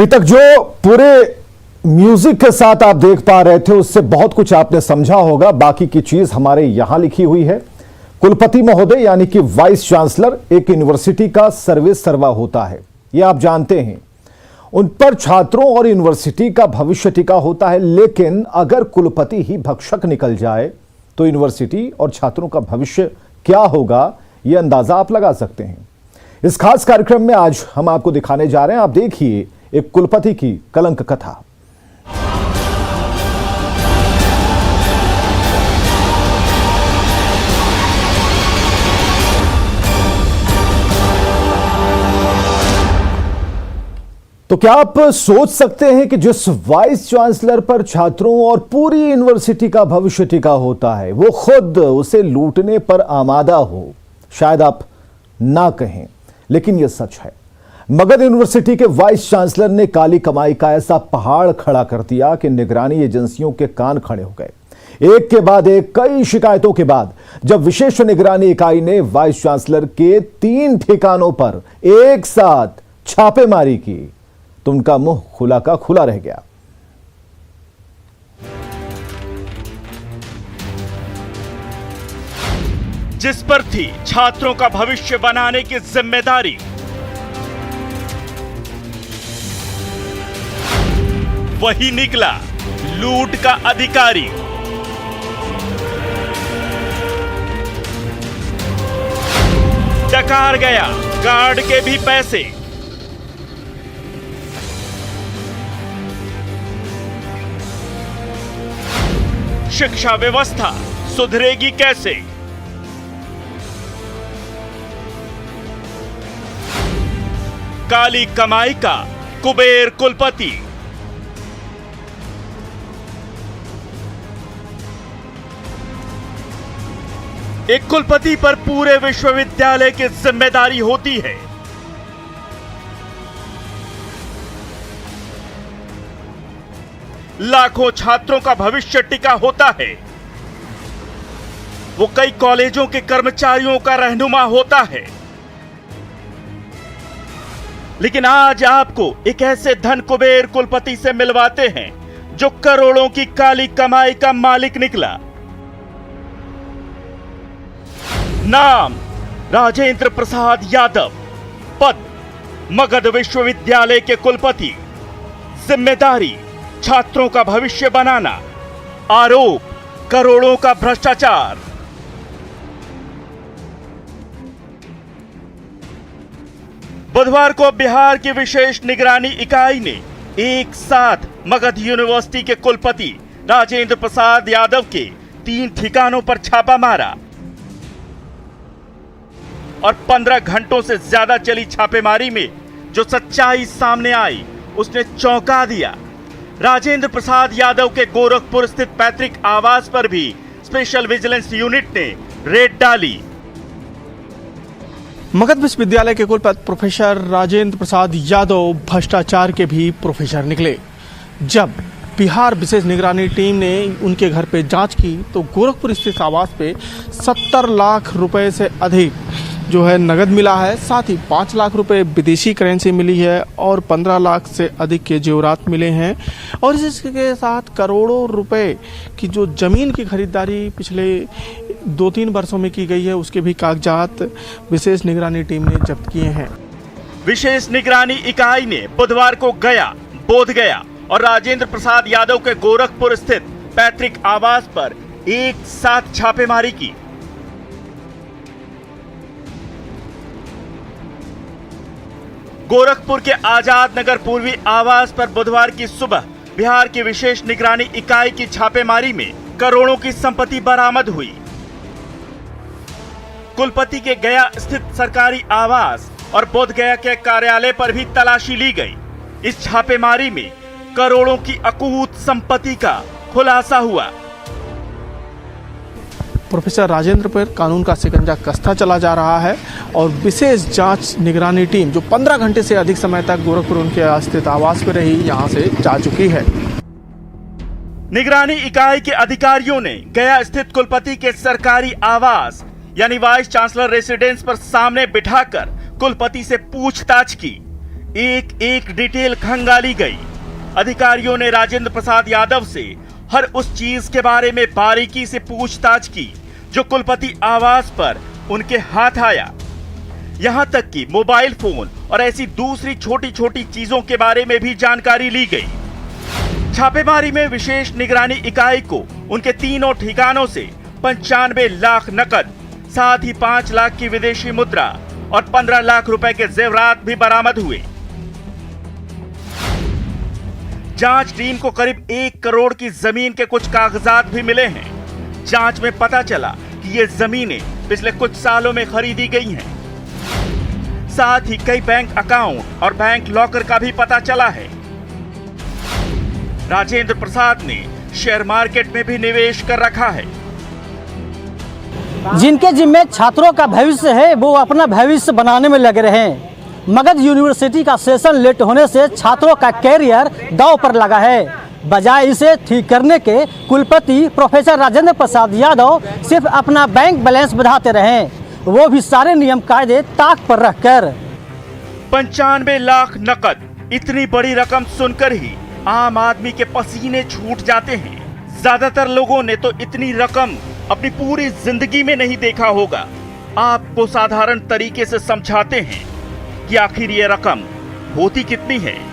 अभी तक जो पूरे म्यूजिक के साथ आप देख पा रहे थे उससे बहुत कुछ आपने समझा होगा। बाकी की चीज हमारे यहां लिखी हुई है। कुलपति महोदय यानी कि वाइस चांसलर एक यूनिवर्सिटी का सर्वे सर्वा होता है, यह आप जानते हैं। उन पर छात्रों और यूनिवर्सिटी का भविष्य टिका होता है। लेकिन अगर कुलपति ही भक्षक निकल जाए तो यूनिवर्सिटी और छात्रों का भविष्य क्या होगा, यह अंदाजा आप लगा सकते हैं। इस खास कार्यक्रम में आज हम आपको दिखाने जा रहे हैं। आप देखिए एक कुलपति की कलंक कथा। तो क्या आप सोच सकते हैं कि जिस वाइस चांसलर पर छात्रों और पूरी यूनिवर्सिटी का भविष्य टिका होता है, वो खुद उसे लूटने पर आमादा हो? शायद आप ना कहें, लेकिन यह सच है। मगध यूनिवर्सिटी के वाइस चांसलर ने काली कमाई का ऐसा पहाड़ खड़ा कर दिया कि निगरानी एजेंसियों के कान खड़े हो गए। एक के बाद एक कई शिकायतों के बाद जब विशेष निगरानी इकाई ने वाइस चांसलर के 3 ठिकानों पर एक साथ छापेमारी की तो उनका मुंह खुला का खुला रह गया। जिस पर थी छात्रों का भविष्य बनाने की जिम्मेदारी, वही निकला लूट का अधिकारी। डकार गया गार्ड के भी पैसे। शिक्षा व्यवस्था सुधरेगी कैसे? काली कमाई का कुबेर कुलपति। एक कुलपति पर पूरे विश्वविद्यालय की जिम्मेदारी होती है। लाखों छात्रों का भविष्य टिका होता है। वो कई कॉलेजों के कर्मचारियों का रहनुमा होता है। लेकिन आज आपको एक ऐसे धन कुबेर कुलपति से मिलवाते हैं जो करोड़ों की काली कमाई का मालिक निकला। नाम राजेंद्र प्रसाद यादव, पद मगध विश्वविद्यालय के कुलपति, जिम्मेदारी छात्रों का भविष्य बनाना, आरोप करोड़ों का भ्रष्टाचार। बुधवार को बिहार की विशेष निगरानी इकाई ने एक साथ मगध यूनिवर्सिटी के कुलपति राजेंद्र प्रसाद यादव के 3 ठिकानों पर छापा मारा और 15 घंटों से ज्यादा चली छापेमारी में जो सच्चाई सामने आई उसने चौंका दिया। राजेंद्र प्रसाद यादव के गोरखपुर स्थित पैतृक आवास पर भी स्पेशल विजिलेंस यूनिट ने रेड डाली। मगध विश्वविद्यालय के कुलपति प्रोफेसर राजेंद्र प्रसाद यादव भ्रष्टाचार के भी प्रोफेसर निकले। जब बिहार विशेष निगरानी टीम ने उनके घर पे जांच की तो गोरखपुर स्थित आवास पे 70 लाख रुपए से अधिक जो है नगद मिला है। साथ ही 5 लाख रुपए विदेशी करेंसी मिली है और 15 लाख से अधिक के जेवरात मिले हैं। और इसके साथ करोड़ों रुपए की जो जमीन की खरीदारी पिछले 2-3 वर्षों में की गई है उसके भी कागजात विशेष निगरानी टीम ने जब्त किए हैं। विशेष निगरानी इकाई ने बुधवार को गया, बोधगया और राजेंद्र प्रसाद यादव के गोरखपुर स्थित पैतृक आवास पर एक साथ छापेमारी की। गोरखपुर के आजाद नगर पूर्वी आवास पर बुधवार की सुबह बिहार की विशेष निगरानी इकाई की छापेमारी में करोड़ों की संपत्ति बरामद हुई। कुलपति के गया स्थित सरकारी आवास और बोधगया के कार्यालय पर भी तलाशी ली गई। इस छापेमारी में करोड़ों की अकूत संपत्ति का खुलासा हुआ। प्रोफेसर राजेंद्र पर कानून का शिकंजा कसता चला जा रहा है और विशेष जांच निगरानी टीम जो 15 घंटे से अधिक समय तक गोरखपुर उनके स्थित आवास पर रही, यहां से जा चुकी है। निगरानी इकाई के अधिकारियों ने गया स्थित कुलपति के सरकारी आवास यानी वाइस चांसलर रेसिडेंस पर सामने बिठाकर कुलपति से पूछताछ की। एक एक डिटेल खंगाली गई। अधिकारियों ने राजेंद्र प्रसाद यादव से हर उस चीज के बारे में बारीकी से पूछताछ की जो कुलपति आवास पर उनके हाथ आया। यहां तक कि मोबाइल फोन और ऐसी दूसरी छोटी छोटी चीजों के बारे में भी जानकारी ली गई। छापेमारी में विशेष निगरानी इकाई को उनके तीनों ठिकानों से 95 लाख नकद, साथ ही 5 लाख की विदेशी मुद्रा और 15 लाख रुपए के जेवरात भी बरामद हुए। जांच टीम को करीब 1 करोड़ की जमीन के कुछ कागजात भी मिले हैं। जांच में पता चला कि ये जमीनें पिछले कुछ सालों में खरीदी गई हैं। साथ ही कई बैंक अकाउंट और बैंक लॉकर का भी पता चला है। राजेंद्र प्रसाद ने शेयर मार्केट में भी निवेश कर रखा है। जिनके जिम्मे छात्रों का भविष्य है वो अपना भविष्य बनाने में लगे रहे हैं। मगध यूनिवर्सिटी का सेशन लेट होने से छात्रों का कैरियर दांव पर लगा है। बजाय इसे ठीक करने के कुलपति प्रोफेसर राजेंद्र प्रसाद यादव सिर्फ अपना बैंक बैलेंस बढ़ाते रहे, वो भी सारे नियम कायदे ताक पर रखकर। 95 लाख नकद, इतनी बड़ी रकम सुनकर ही आम आदमी के पसीने छूट जाते हैं। ज्यादातर लोगों ने तो इतनी रकम अपनी पूरी जिंदगी में नहीं देखा होगा। आपको साधारण तरीके से समझाते हैं कि आखिर ये रकम होती कितनी है।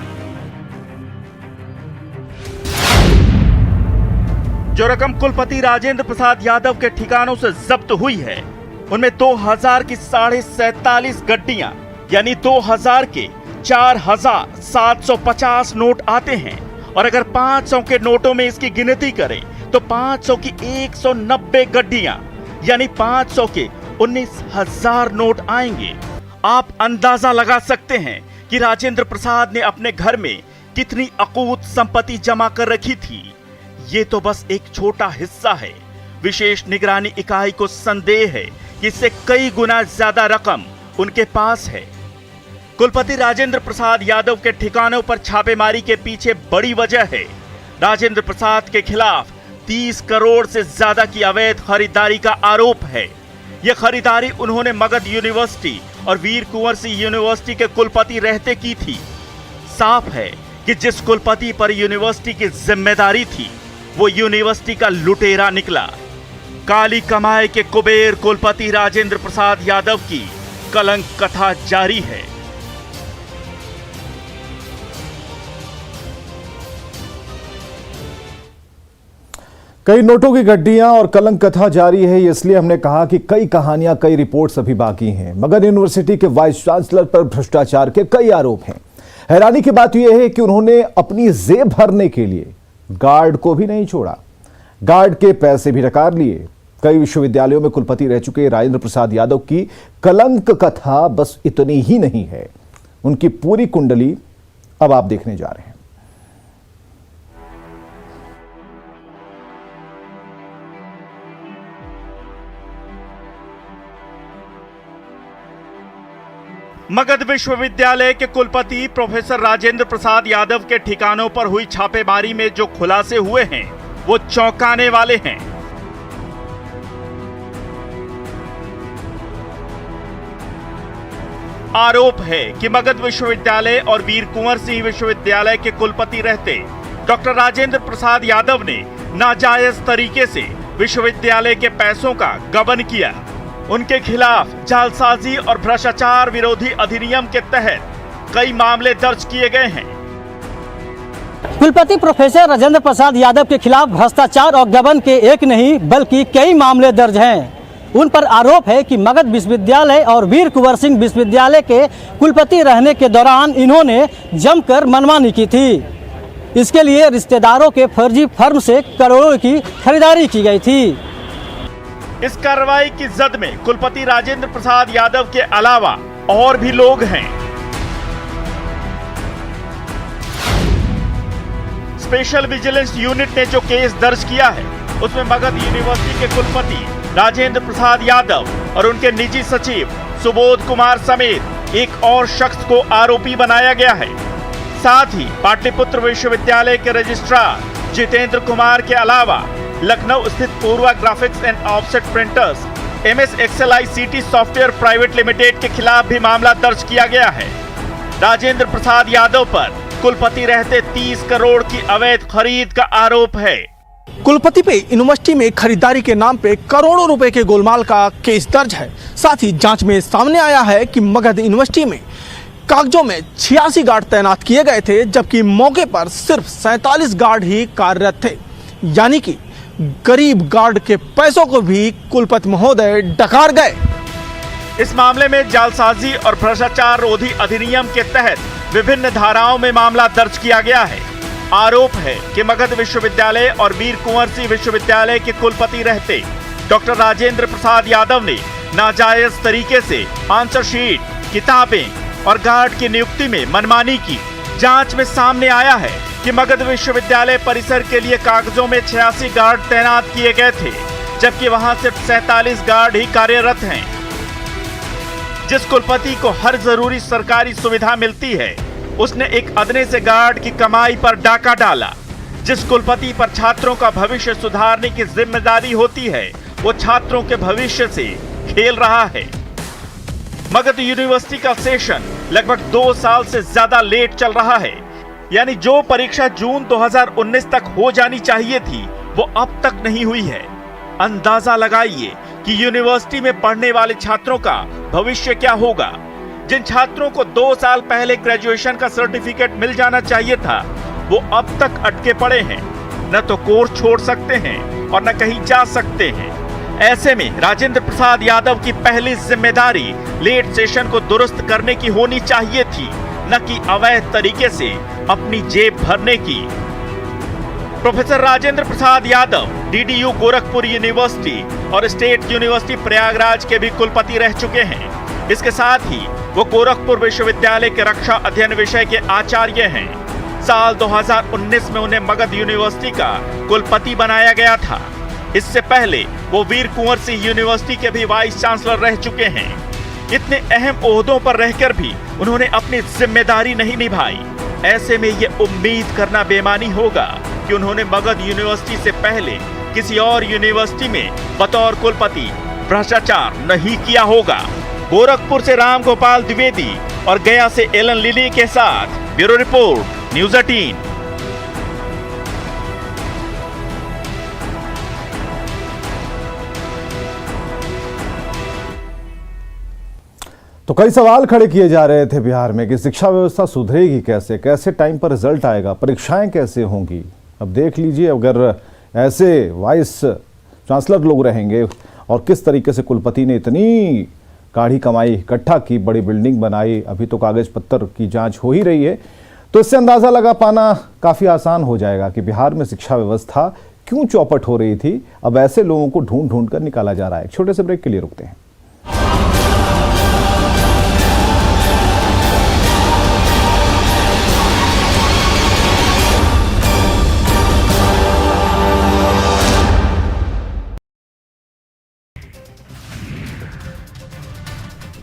जो रकम कुलपति राजेंद्र प्रसाद यादव के ठिकानों से जब्त हुई है, उनमें 2000 की 47.5 गड्डियां यानी 2000 के 4750 नोट आते हैं। और अगर 500 के नोटों में इसकी गिनती करें तो 500 की 190 गड्डियां यानी 500 के 19,000 नोट आएंगे। आप अंदाजा लगा सकते हैं कि राजेंद्र प्रसाद ने अपने घर में कितनी अकूत संपत्ति जमा कर रखी थी। ये तो बस एक छोटा हिस्सा है। विशेष निगरानी इकाई को संदेह है कि इससे कई गुना ज्यादा रकम उनके पास है। कुलपति राजेंद्र प्रसाद यादव के ठिकानों पर छापेमारी के पीछे बड़ी वजह है। राजेंद्र प्रसाद के खिलाफ 30 करोड़ से ज्यादा की अवैध खरीदारी का आरोप है। यह खरीदारी उन्होंने मगध यूनिवर्सिटी और वीर कुंवर सिंह यूनिवर्सिटी के कुलपति रहते की थी। साफ है कि जिस कुलपति पर यूनिवर्सिटी की जिम्मेदारी थी वो यूनिवर्सिटी का लुटेरा निकला। काली कमाई के कुबेर कुलपति राजेंद्र प्रसाद यादव की कलंक कथा जारी है। कई नोटों की गड्डियां और कलंक कथा जारी है, इसलिए हमने कहा कि कई कहानियां, कई रिपोर्ट्स अभी बाकी हैं। मगध यूनिवर्सिटी के वाइस चांसलर पर भ्रष्टाचार के कई आरोप हैं। हैरानी की बात यह है कि उन्होंने अपनी जेब भरने के लिए गार्ड को भी नहीं छोड़ा, गार्ड के पैसे भी नकार लिए। कई विश्वविद्यालयों में कुलपति रह चुके राजेंद्र प्रसाद यादव की कलंक कथा बस इतनी ही नहीं है, उनकी पूरी कुंडली अब आप देखने जा रहे हैं। मगध विश्वविद्यालय के कुलपति प्रोफेसर राजेंद्र प्रसाद यादव के ठिकानों पर हुई छापेमारी में जो खुलासे हुए हैं वो चौंकाने वाले हैं। आरोप है कि मगध विश्वविद्यालय और वीर कुंवर सिंह विश्वविद्यालय के कुलपति रहते डॉक्टर राजेंद्र प्रसाद यादव ने नाजायज तरीके से विश्वविद्यालय के पैसों का गबन किया। उनके खिलाफ जालसाजी और भ्रष्टाचार विरोधी अधिनियम के तहत कई मामले दर्ज किए गए हैं। कुलपति प्रोफेसर राजेंद्र प्रसाद यादव के खिलाफ भ्रष्टाचार और गबन के एक नहीं बल्कि कई मामले दर्ज हैं। उन पर आरोप है कि मगध विश्वविद्यालय और वीर कुंवर सिंह विश्वविद्यालय के कुलपति रहने के दौरान इन्होंने जमकर मनमानी की थी। इसके लिए रिश्तेदारों के फर्जी फर्म से करोड़ों की खरीदारी की गई थी। इस कार्रवाई की जद में कुलपति राजेंद्र प्रसाद यादव के अलावा और भी लोग हैं। स्पेशल विजिलेंस यूनिट ने जो केस दर्ज किया है उसमें मगध यूनिवर्सिटी के कुलपति राजेंद्र प्रसाद यादव और उनके निजी सचिव सुबोध कुमार समेत एक और शख्स को आरोपी बनाया गया है। साथ ही पाटलिपुत्र विश्वविद्यालय के रजिस्ट्रार जितेंद्र कुमार के अलावा लखनऊ स्थित Purva graphics and offset printers MS Excel ICT software private limited के खिलाफ भी मामला दर्ज किया गया है। राजेंद्र प्रसाद यादव पर कुलपति रहते 30 करोड़ की अवैध खरीद का आरोप है। कुलपति पे यूनिवर्सिटी में खरीदारी के नाम पे करोड़ों रुपए के गोलमाल का केस दर्ज है। साथ ही जांच में सामने आया है कि मगध यूनिवर्सिटी में कागजों में 86 गार्ड तैनात किए गए थे, जबकि मौके पर सिर्फ 47 गार्ड ही कार्यरत थे। यानी कि गरीब गार्ड के पैसों को भी कुलपति महोदय डकार गए। इस मामले में जालसाजी और भ्रष्टाचार रोधी अधिनियम के तहत विभिन्न धाराओं में मामला दर्ज किया गया है। आरोप है कि मगध विश्वविद्यालय और वीर कुंवर सिंह विश्वविद्यालय के कुलपति रहते डॉक्टर राजेंद्र प्रसाद यादव ने नाजायज तरीके से आंसर शीट, किताबें और गार्ड की नियुक्ति में मनमानी की। जांच में सामने आया है कि मगध विश्वविद्यालय परिसर के लिए कागजों में 86 गार्ड तैनात किए गए थे, जबकि वहां सिर्फ 47 गार्ड ही कार्यरत हैं। जिस कुलपति को हर जरूरी सरकारी सुविधा मिलती है, उसने एक अदने से गार्ड की कमाई पर डाका डाला। जिस कुलपति पर छात्रों का भविष्य सुधारने की जिम्मेदारी होती है, वो छात्रों के भविष्य से खेल रहा है। मगध यूनिवर्सिटी का सेशन लगभग 2 साल से ज्यादा लेट चल रहा है। यानी जो परीक्षा जून 2019 तक हो जानी चाहिए थी, वो अब तक नहीं हुई है। अंदाजा लगाइए कि यूनिवर्सिटी में पढ़ने वाले छात्रों का भविष्य क्या होगा। जिन छात्रों को 2 साल पहले ग्रेजुएशन का सर्टिफिकेट मिल जाना चाहिए था, वो अब तक अटके पड़े हैं। न तो कोर्स छोड़ सकते हैं और न कहीं जा सकते हैं। ऐसे में राजेंद्र प्रसाद यादव की पहली जिम्मेदारी लेट सेशन को दुरुस्त करने की होनी चाहिए थी, न कि अवैध तरीके से अपनी जेब भरने की। Professor Rajendra Prasad Yadav DDU Gorakhpur university और स्टेट यूनिवर्सिटी प्रयागराज के भी कुलपति रह चुके हैं। इसके साथ ही वो गोरखपुर विश्वविद्यालय के रक्षा अध्ययन विषय के आचार्य हैं। साल 2019 में उन्हें मगध यूनिवर्सिटी का कुलपति बनाया गया था। इससे पहले वो वीर कुंवर सिंह यूनिवर्सिटी के भी वाइस चांसलर रह चुके हैं। इतने अहम ओहदों पर रहकर भी उन्होंने अपनी जिम्मेदारी नहीं निभाई। ऐसे में ये उम्मीद करना बेमानी होगा कि उन्होंने मगध यूनिवर्सिटी से पहले किसी और यूनिवर्सिटी में बतौर कुलपति भ्रष्टाचार नहीं किया होगा। गोरखपुर से राम गोपाल द्विवेदी और गया से एलन लिली के साथ ब्यूरो रिपोर्ट, न्यूज़ 18। तो कई सवाल खड़े किए जा रहे थे बिहार में कि शिक्षा व्यवस्था सुधरेगी कैसे, कैसे टाइम पर रिजल्ट आएगा, परीक्षाएं कैसे होंगी। अब देख लीजिए, अगर ऐसे वाइस चांसलर लोग रहेंगे और किस तरीके से कुलपति ने इतनी गाढ़ी कमाई इकट्ठा की, बड़ी बिल्डिंग बनाई, अभी तो कागज पत्तर की जांच हो ही रही है, तो इससे अंदाज़ा लगा पाना काफ़ी आसान हो जाएगा कि बिहार में शिक्षा व्यवस्था क्यों चौपट हो रही थी। अब ऐसे लोगों को ढूंढ ढूंढ कर निकाला जा रहा है। एक छोटे से ब्रेक के लिए रुकते हैं।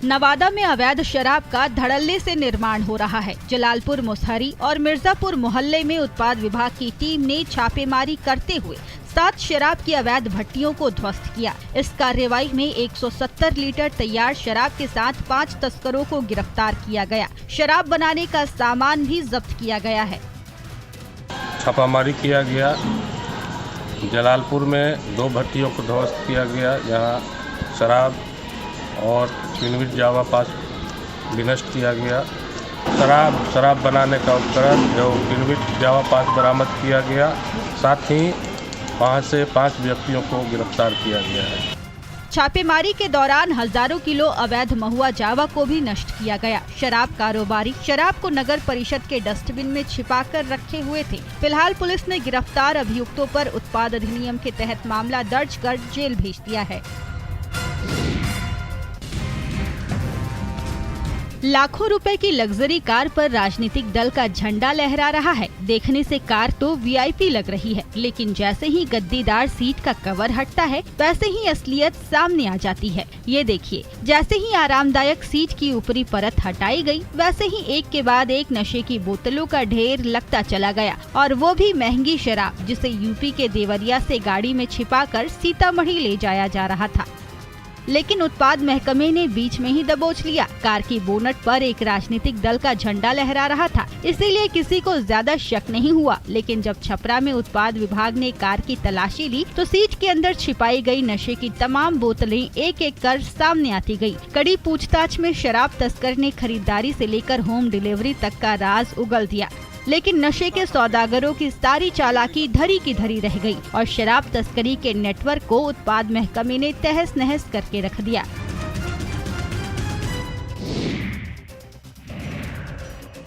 नवादा में अवैध शराब का धड़ल्ले से निर्माण हो रहा है। जलालपुर, मुसहरी और मिर्जापुर मोहल्ले में उत्पाद विभाग की टीम ने छापेमारी करते हुए 7 शराब की अवैध भट्टियों को ध्वस्त किया। इस कार्रवाई में 170 लीटर तैयार शराब के साथ 5 तस्करों को गिरफ्तार किया गया। शराब बनाने का सामान भी जब्त किया गया है। छापामारी किया गया। जलालपुर में 2 भट्टियों को ध्वस्त किया गया, जहां शराब और किनविट जावा पास विनष्ट किया गया। शराब बनाने का उपकरण जो किनविट जावा पास बरामद किया गया। साथ ही 5 से 5 व्यक्तियों को गिरफ्तार किया गया है। छापेमारी के दौरान हजारों किलो अवैध महुआ जावा को भी नष्ट किया गया। शराब कारोबारी शराब को नगर परिषद के डस्टबिन में छिपाकर रखे हुए थे। फिलहाल पुलिस ने गिरफ्तार अभियुक्तों पर उत्पाद अधिनियम के तहत मामला दर्ज कर जेल भेज दिया है। लाखों रुपए की लग्जरी कार पर राजनीतिक दल का झंडा लहरा रहा है। देखने से कार तो वीआईपी लग रही है, लेकिन जैसे ही गद्दीदार सीट का कवर हटता है, वैसे ही असलियत सामने आ जाती है। ये देखिए, जैसे ही आरामदायक सीट की ऊपरी परत हटाई गई, वैसे ही एक के बाद एक नशे की बोतलों का ढेर लगता चला गया, और वो भी महंगी शराब, जिसे यूपी के देवरिया से गाड़ी में छिपाकर सीतामढ़ी ले जाया जा रहा था। लेकिन उत्पाद महकमे ने बीच में ही दबोच लिया। कार की बोनट पर एक राजनीतिक दल का झंडा लहरा रहा था, इसीलिए किसी को ज्यादा शक नहीं हुआ। लेकिन जब छपरा में उत्पाद विभाग ने कार की तलाशी ली तो सीट के अंदर छिपाई गई नशे की तमाम बोतलें एक एक कर सामने आती गई। कड़ी पूछताछ में शराब तस्कर ने खरीदारी से लेकर होम डिलीवरी तक का राज उगल दिया। लेकिन नशे के सौदागरों की सारी चालाकी धरी की धरी रह गई और शराब तस्करी के नेटवर्क को उत्पाद महकमे ने तहस नहस करके रख दिया।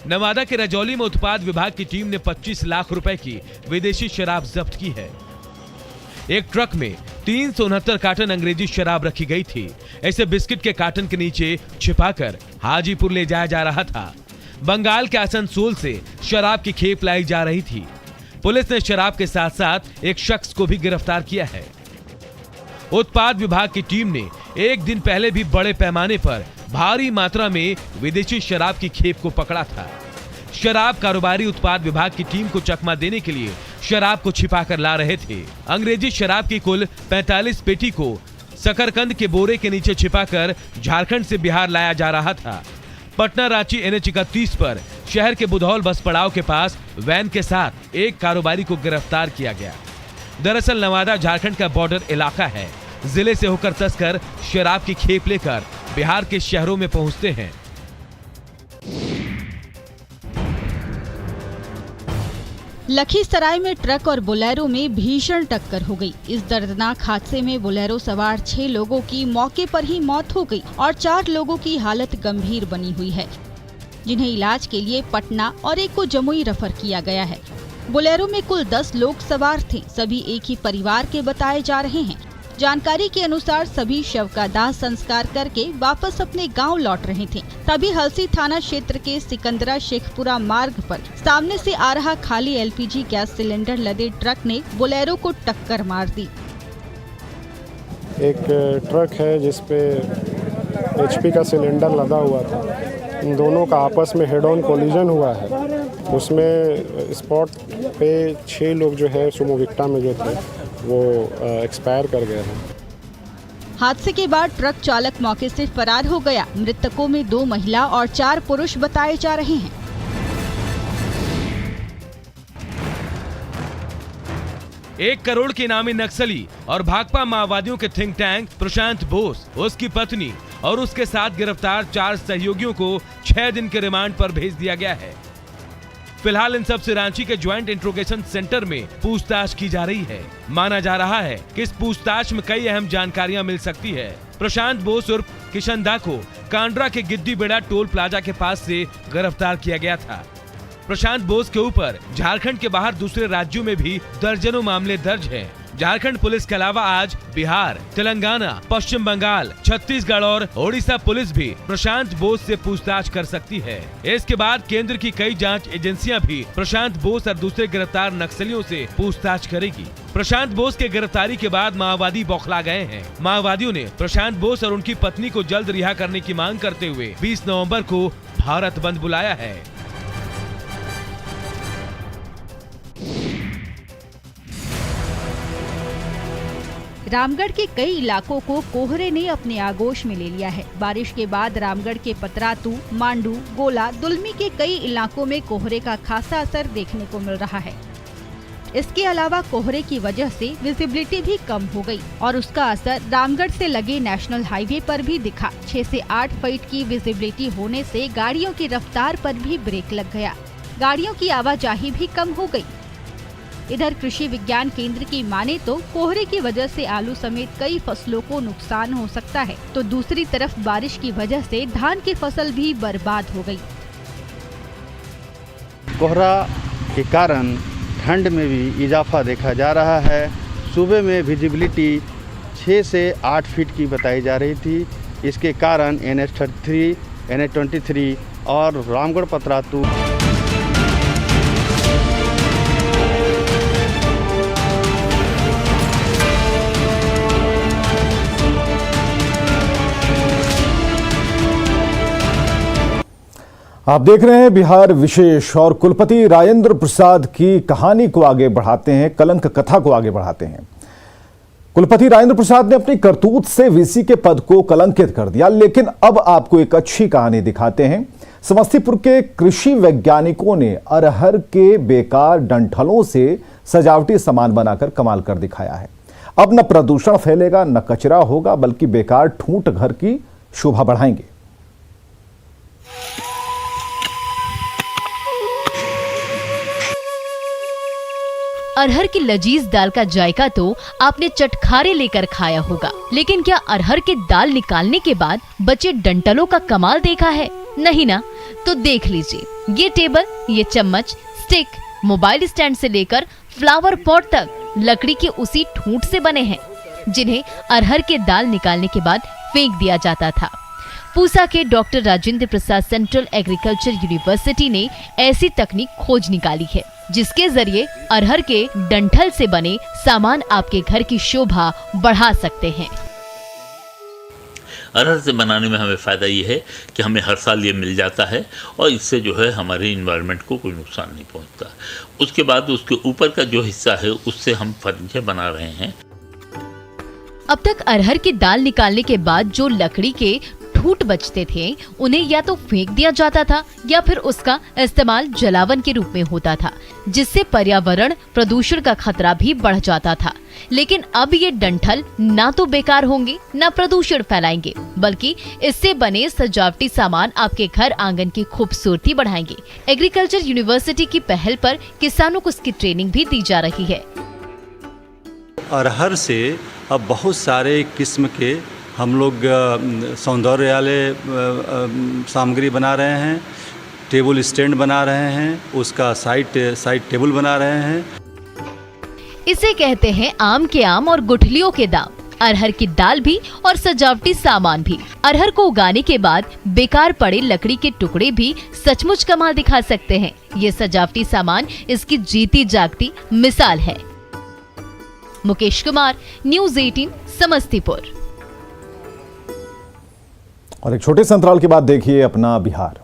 नवादा के रजौली में उत्पाद विभाग की टीम ने 25 लाख रुपए की विदेशी शराब जब्त की है। एक ट्रक में 369 कार्टन अंग्रेजी शराब रखी गई थी। ऐसे बिस्किट के कार्टन के नीचे छिपाकर हाजीपुर ले जाया जा रहा था। बंगाल के आसनसोल से शराब की खेप लाई जा रही थी। पुलिस ने शराब के साथ साथ एक शख्स को भी गिरफ्तार किया है। उत्पाद विभाग की टीम ने एक दिन पहले भी बड़े पैमाने पर भारी मात्रा में विदेशी शराब की खेप को पकड़ा था। शराब कारोबारी उत्पाद विभाग की टीम को चकमा देने के लिए शराब को छिपाकर ला रहे थे। अंग्रेजी शराब की कुल 45 पेटी को शकरकंद के बोरे के नीचे छिपाकर झारखंड से बिहार लाया जा रहा था। पटना रांची NH 31 पर शहर के बुधौल बस पड़ाव के पास वैन के साथ एक कारोबारी को गिरफ्तार किया गया। दरअसल नवादा झारखंड का बॉर्डर इलाका है। जिले से होकर तस्कर शराब की खेप लेकर बिहार के शहरों में पहुंचते हैं। लखीसराय में ट्रक और बोलेरो में भीषण टक्कर हो गई। इस दर्दनाक हादसे में बोलेरो सवार 6 लोगों की मौके पर ही मौत हो गई और 4 लोगों की हालत गंभीर बनी हुई है, जिन्हें इलाज के लिए पटना और एक को जमुई रेफर किया गया है। बोलेरो में कुल 10 लोग सवार थे। सभी एक ही परिवार के बताए जा रहे हैं। जानकारी के अनुसार सभी शव का दाह संस्कार करके वापस अपने गांव लौट रहे थे। तभी हलसी थाना क्षेत्र के सिकंदरा शेखपुरा मार्ग पर सामने से आ रहा खाली LPG गैस सिलेंडर लदे ट्रक ने बोलेरो को टक्कर मार दी। एक ट्रक है जिसपे HP का सिलेंडर लदा हुआ था। इन दोनों का आपस में हेड ऑन कोलिजन हुआ है। उसमें स्पॉट पे 6 लोग जो है सुमो विक्टा में जो थे वो एक्सपायर कर गए हैं। हादसे के बाद ट्रक चालक मौके से फरार हो गया। मृतकों में 2 महिला और 4 पुरुष बताए जा रहे हैं। एक करोड़ के इनामी नक्सली और भाकपा माओवादियों के थिंक टैंक प्रशांत बोस, उसकी पत्नी और उसके साथ गिरफ्तार 4 सहयोगियों को 6 दिन के रिमांड पर भेज दिया गया है। फिलहाल इन सब से रांची के ज्वाइंट इंट्रोगेशन सेंटर में पूछताछ की जा रही है। माना जा रहा है कि इस पूछताछ में कई अहम जानकारियां मिल सकती है। प्रशांत बोस उर्फ किशन दा को कांड्रा के गिद्दीबेड़ा टोल प्लाजा के पास से गिरफ्तार किया गया था। प्रशांत बोस के ऊपर झारखंड के बाहर दूसरे राज्यों में भी दर्जनों मामले दर्ज हैं। झारखंड पुलिस के अलावा आज बिहार, तेलंगाना, पश्चिम बंगाल, छत्तीसगढ़ और ओडिशा पुलिस भी प्रशांत बोस से पूछताछ कर सकती है। इसके बाद केंद्र की कई जांच एजेंसियां भी प्रशांत बोस और दूसरे गिरफ्तार नक्सलियों से पूछताछ करेगी। प्रशांत बोस के गिरफ्तारी के बाद माओवादी बौखला गए हैं। माओवादियों ने प्रशांत बोस और उनकी पत्नी को जल्द रिहा करने की मांग करते हुए 20 नवम्बर को भारत बंद बुलाया है। रामगढ़ के कई इलाकों को कोहरे ने अपने आगोश में ले लिया है। बारिश के बाद रामगढ़ के पतरातू, मांडू, गोला, दुलमी के कई इलाकों में कोहरे का खासा असर देखने को मिल रहा है। इसके अलावा कोहरे की वजह से विजिबिलिटी भी कम हो गई और उसका असर रामगढ़ से लगे नेशनल हाईवे पर भी दिखा। 6 से 8 फीट की विजिबिलिटी होने से गाड़ियों की रफ्तार पर भी ब्रेक लग गया। गाड़ियों की आवाजाही भी कम हो गई। इधर कृषि विज्ञान केंद्र की माने तो कोहरे की वजह से आलू समेत कई फसलों को नुकसान हो सकता है, तो दूसरी तरफ बारिश की वजह से धान की फसल भी बर्बाद हो गई। कोहरा के कारण ठंड में भी इजाफा देखा जा रहा है। सुबह में विजिबिलिटी 6 से 8 फीट की बताई जा रही थी। इसके कारण NH 33, NH 23 और रामगढ़ पतरातू आप देख रहे हैं बिहार विशेष और कुलपति राजेंद्र प्रसाद की कहानी को आगे बढ़ाते हैं, कलंक कथा को आगे बढ़ाते हैं। कुलपति राजेंद्र प्रसाद ने अपनी करतूत से वीसी के पद को कलंकित कर दिया, लेकिन अब आपको एक अच्छी कहानी दिखाते हैं। समस्तीपुर के कृषि वैज्ञानिकों ने अरहर के बेकार डंठलों से सजावटी सामान बनाकर कमाल कर दिखाया है। अब न प्रदूषण फैलेगा, न कचरा होगा, बल्कि बेकार ठूंठ घर की शोभा बढ़ाएंगे। अरहर की लजीज दाल का जायका तो आपने चटखारे लेकर खाया होगा, लेकिन क्या अरहर के दाल निकालने के बाद बचे डंठलों का कमाल देखा है? नहीं ना? तो देख लीजिए, ये टेबल, ये चम्मच, स्टिक, मोबाइल स्टैंड से लेकर फ्लावर पॉट तक लकड़ी के उसी ठूंठ से बने हैं, जिन्हें अरहर के दाल निकालने के बाद फेंक दिया जाता था। पूसा के doctor Rajendra Prasad central agriculture university ने ऐसी तकनीक खोज निकाली है, जिसके जरिए अरहर के डंठल से बने सामान आपके घर की शोभा बढ़ा सकते हैं। अरहर से बनाने में हमें फ़ायदा ये है कि हमें हर साल ये मिल जाता है और इससे जो है हमारे इन्वायरमेंट को कोई नुकसान नहीं पहुंचता। उसके बाद उसके ऊपर का जो हिस्सा है उससे हम फर्नीचर बना रहे हैं। अब तक अरहर की दाल निकालने के बाद जो लकड़ी के ठूंठ बचते थे, उन्हें या तो फेंक दिया जाता था या फिर उसका इस्तेमाल जलावन के रूप में होता था, जिससे पर्यावरण प्रदूषण का खतरा भी बढ़ जाता था। लेकिन अब ये डंठल ना तो बेकार होंगे, ना प्रदूषण फैलाएंगे, बल्कि इससे बने सजावटी सामान आपके घर आंगन की खूबसूरती बढ़ाएंगे। एग्रीकल्चर यूनिवर्सिटी की पहल पर किसानों को इसकी ट्रेनिंग भी दी जा रही है। अरहर से अब बहुत सारे किस्म के हम लोग सौंदर्यालय सामग्री बना रहे हैं, टेबल स्टैंड बना रहे हैं, उसका साइड टेबल बना रहे हैं। इसे कहते हैं आम के आम और गुठलियों के दाम। अरहर की दाल भी और सजावटी सामान भी। अरहर को उगाने के बाद बेकार पड़े लकड़ी के टुकड़े भी सचमुच कमाल दिखा सकते हैं। ये सजावटी सामान इसकी जीती जागती मिसाल है। मुकेश कुमार, न्यूज़ 18, समस्तीपुर। और एक छोटे से अंतराल के बाद देखिए अपना बिहार।